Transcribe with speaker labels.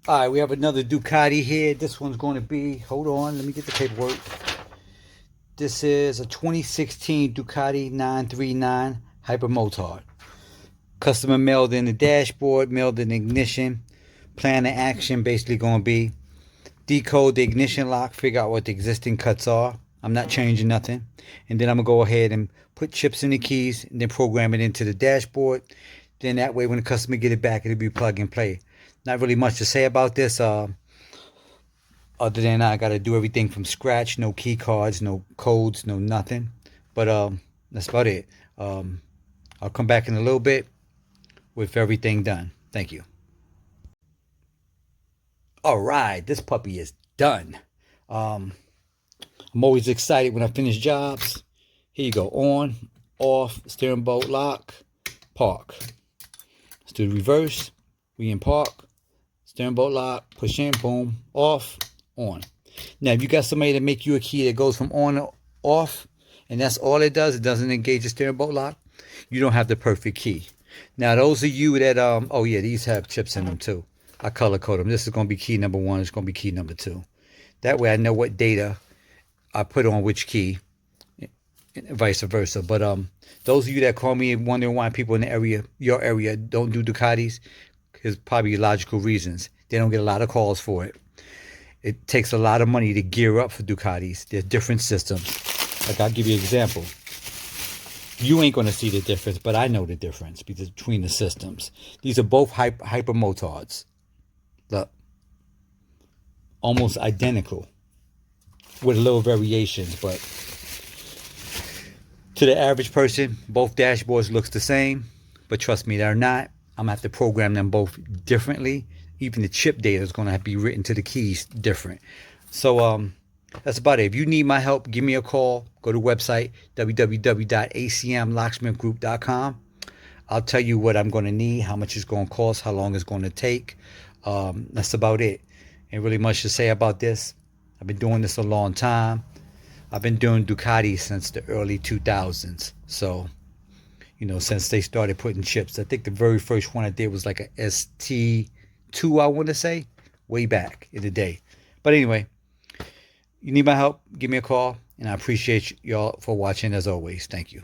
Speaker 1: All right, we have another Ducati here. This one's going to be, hold on, let me get the paperwork. This is a 2016 Ducati 939 Hypermotard. Customer mailed in the dashboard, mailed in the ignition. Plan of action basically going to be decode the ignition lock, figure out what the existing cuts are. I'm not changing nothing. And then I'm going to go ahead and put chips in the keys and then program it into the dashboard. Then that way when the customer get it back, it'll be plug and play. Not really much to say about this. Other than I got to do everything from scratch. No key cards, no codes, no nothing. But that's about it. I'll come back in a little bit with everything done. Thank you. All right, this puppy is done. I'm always excited when I finish jobs. Here you go. On, off, steering bolt lock, park. Let's do the reverse. We in park. Steering bolt lock, push in, boom, off, on. Now, if you got somebody to make you a key that goes from on to off, and that's all it doesn't engage the steering bolt lock, you don't have the perfect key. Now, those of you that, oh yeah, these have chips in them too. I color code them. This is going to be key number 1. It's going to be key number 2. That way I know what data I put on which key, and vice versa. But those of you that call me wondering why people in the area, your area, don't do Ducatis, there's probably logical reasons. They don't get a lot of calls for it. It takes a lot of money to gear up for Ducatis. There's different systems. Like I'll give you an example. You ain't going to see the difference, but I know the difference between the systems. These are both hyper motards. Look. Almost identical. With little variations, but to the average person, both dashboards looks the same. But trust me, they're not. I'm going to have to program them both differently. Even the chip data is going to have to be written to the keys different. So that's about it. If you need my help, give me a call. Go to the website, www.acmlocksmithgroup.com. I'll tell you what I'm going to need, how much it's going to cost, how long it's going to take. That's about it. Ain't really much to say about this. I've been doing this a long time. I've been doing Ducati since the early 2000s. So, since they started putting chips. I think the very first one I did was like a ST2, I want to say, way back in the day. But anyway, you need my help, give me a call. And I appreciate y'all for watching as always. Thank you.